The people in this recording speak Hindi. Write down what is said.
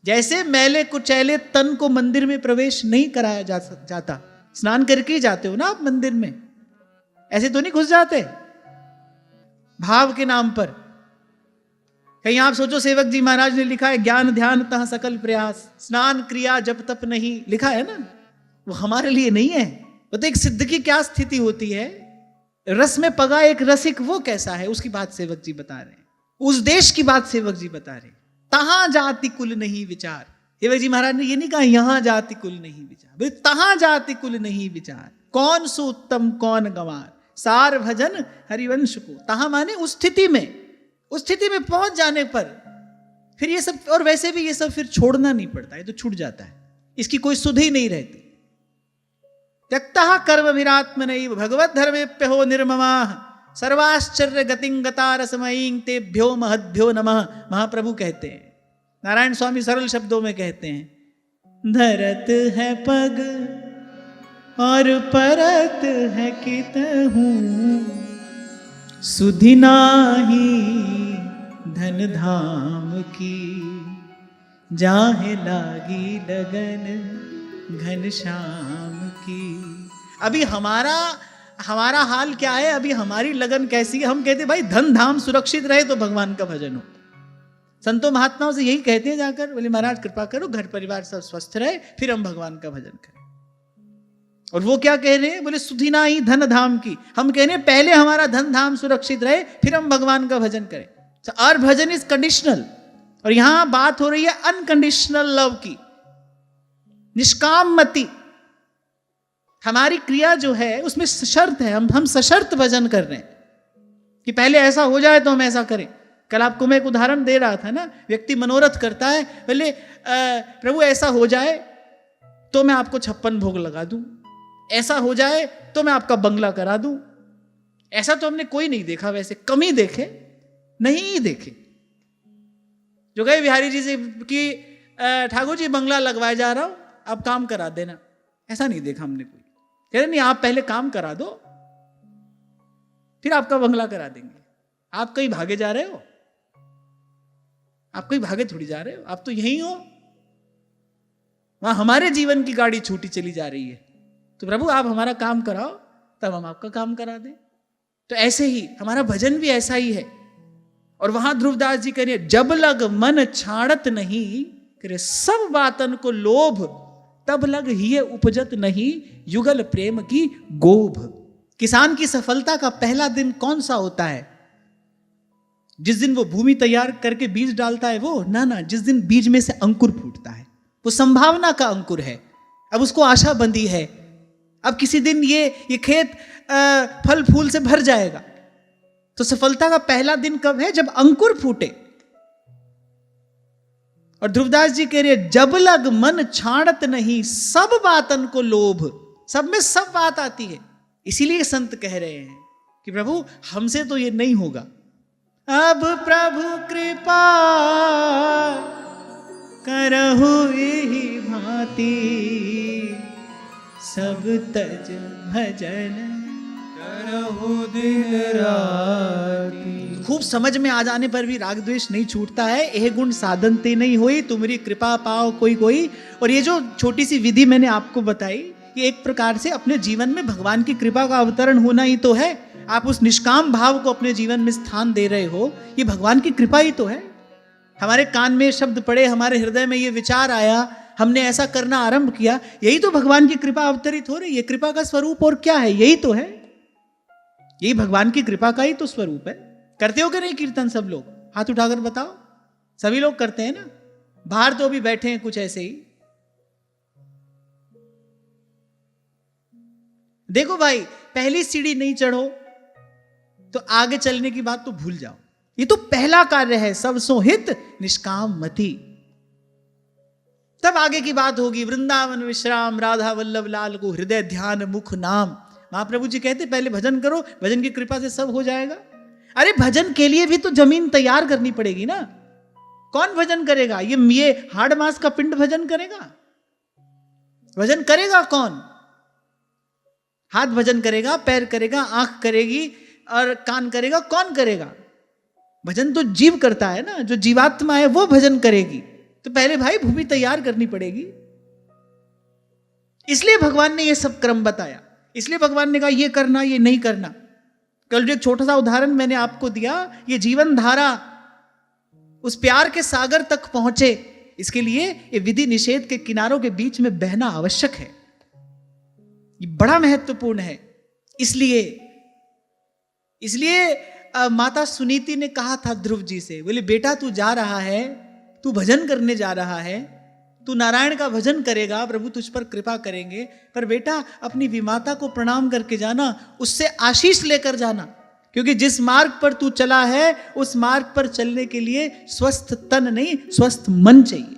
जैसे मैले कुचैले तन को मंदिर में प्रवेश नहीं कराया जाता, स्नान करके ही जाते हो ना आप मंदिर में, ऐसे तो नहीं घुस जाते भाव के नाम पर। कहीं आप सोचो सेवक जी महाराज ने लिखा है ज्ञान ध्यान तह सकल प्रयास, स्नान क्रिया जप तप नहीं, लिखा है ना। वो हमारे लिए नहीं है। वो तो एक सिद्ध की क्या स्थिति होती है, रस में पगा एक रसिक वो कैसा है, उसकी बात सेवक जी बता रहे हैं। उस देश की बात सेवक जी बता रहे हैं। तहां जाति कुल नहीं विचार, सेवक जी महाराज ने ये नहीं कहा यहां जाति कुल नहीं विचार, भाई तहां जाति कुल नहीं विचार, कौन सो उत्तम कौन गंवार, सार भजन हरिवंश को। तहां माने उस स्थिति में पहुंच जाने पर फिर ये सब, और वैसे भी ये सब फिर छोड़ना नहीं पड़ता है, तो छूट जाता है, इसकी कोई सुध ही नहीं रहती। त्यक्तः कर्म विरात्मनैव भगवत धर्मेप्य हो निर्ममाः सर्वाश्चर्य गतिं गता रसमयीं तेभ्यो महद्भ्यो नमः। महाप्रभु कहते हैं, नारायण स्वामी सरल शब्दों में कहते हैं, धरत है पग और परत है कितहूं, सुधि नाही धन धाम की, जाहे लागी लगन घनश्याम की। अभी हमारा हाल क्या है, अभी हमारी लगन कैसी है। हम कहते भाई धन धाम सुरक्षित रहे तो भगवान का भजन हो। संतों महात्माओं से यही कहते हैं जाकर, बोले महाराज कृपा करो घर परिवार सब स्वस्थ रहे, फिर हम भगवान का भजन करें। और वो क्या कह रहे हैं, बोले सुधिना ही धन धाम की। हम कह रहे हैं पहले हमारा धन धाम सुरक्षित रहे, फिर हम भगवान का भजन करें। So, our bhajan is conditional, और यहां बात हो रही है अनकंडीशनल लव की, निष्काम मति। हमारी क्रिया जो है उसमें शर्त है, हम सशर्त भजन कर रहे हैं कि पहले ऐसा हो जाए तो हम ऐसा करें। कल आपको मैं एक उदाहरण दे रहा था ना, व्यक्ति मनोरथ करता है, बोले प्रभु ऐसा हो जाए तो मैं आपको 56 भोग लगा दूं, ऐसा हो जाए तो मैं आपका बंगला करा दूं। ऐसा तो हमने कोई नहीं देखा, वैसे कम ही देखे, नहीं देखे। जो गए बिहारी जी से कि ठाकुर जी बंगला लगवाए जा रहा हूं, आप काम करा देना, ऐसा नहीं देखा हमने कोई। कह रहे नहीं आप पहले काम करा दो फिर आपका बंगला करा देंगे। आप कहीं भागे जा रहे हो, आप कहीं भागे थोड़ी जा रहे हो, आप तो यहीं हो। वहां हमारे जीवन की गाड़ी छूटी चली जा रही है, तो प्रभु आप हमारा काम कराओ तब हम आपका काम करा दें। तो ऐसे ही हमारा भजन भी ऐसा ही है। और वहां ध्रुवदास जी कह रहे जब लग मन छाड़त नहीं, करे सब बातन को लोभ, तब लग ही उपजत नहीं युगल प्रेम की गोभ। किसान की सफलता का पहला दिन कौन सा होता है? जिस दिन वो भूमि तैयार करके बीज डालता है वो ना, जिस दिन बीज में से अंकुर फूटता है, वो संभावना का अंकुर है। अब उसको आशा बंधी है, अब किसी दिन ये खेत फल फूल से भर जाएगा। तो सफलता का पहला दिन कब है? जब अंकुर फूटे। और ध्रुवदास जी कह रहे जब लग मन छाड़त नहीं, सब बातन को लोभ। सब में सब बात आती है, इसीलिए संत कह रहे हैं कि प्रभु हमसे तो ये नहीं होगा। अब प्रभु कृपा करहु यही भांति, सब तज भजन करहु दिन राति। खूब समझ में आ जाने पर भी राग द्वेष नहीं छूटता है। यह गुण साधन ते नहीं होई, तुम्हारी कृपा पाओ कोई कोई। और ये जो छोटी सी विधि मैंने आपको बताई, ये एक प्रकार से अपने जीवन में भगवान की कृपा का अवतरण होना ही तो है। आप उस निष्काम भाव को अपने जीवन में स्थान दे रहे हो, ये भगवान की कृपा ही तो है। हमारे कान में शब्द पड़े, हमारे हृदय में ये विचार आया, हमने ऐसा करना आरंभ किया, यही तो भगवान की कृपा अवतरित हो रही है। कृपा का स्वरूप और क्या है? यही तो है, यही भगवान की कृपा का ही तो स्वरूप है। करते हो कि नहीं कीर्तन सब लोग? हाथ उठाकर बताओ। सभी लोग करते हैं ना? बाहर तो अभी बैठे हैं कुछ ऐसे ही। देखो भाई, पहली सीढ़ी नहीं चढ़ो तो आगे चलने की बात तो भूल जाओ। ये तो पहला कार्य है, सब सोहित निष्काम मति। तब आगे की बात होगी। वृंदावन विश्राम राधा वल्लभ लाल को हृदय ध्यान मुख नाम। महाप्रभु जी कहते पहले भजन करो, भजन की कृपा से सब हो जाएगा। अरे भजन के लिए भी तो जमीन तैयार करनी पड़ेगी ना। कौन भजन करेगा? ये हाड़ मास का पिंड भजन करेगा? भजन करेगा कौन? हाथ भजन करेगा, पैर करेगा, आंख करेगी और कान करेगा, कौन करेगा? भजन तो जीव करता है ना, जो जीवात्मा है वो भजन करेगी। तो पहले भाई भूमि तैयार करनी पड़ेगी। इसलिए भगवान ने यह सब क्रम बताया, इसलिए भगवान ने कहा ये करना ये नहीं करना। कल जो एक छोटा सा उदाहरण मैंने आपको दिया, ये जीवन धारा उस प्यार के सागर तक पहुंचे, इसके लिए ये विधि निषेध के किनारों के बीच में बहना आवश्यक है। ये बड़ा महत्वपूर्ण है। इसलिए माता सुनीति ने कहा था ध्रुव जी से, बोले बेटा तू जा रहा है, तू भजन करने जा रहा है, तू नारायण का भजन करेगा, प्रभु तुझ पर कृपा करेंगे, पर बेटा अपनी विमाता को प्रणाम करके जाना, उससे आशीष लेकर जाना, क्योंकि जिस मार्ग पर तू चला है उस मार्ग पर चलने के लिए स्वस्थ तन नहीं स्वस्थ मन चाहिए।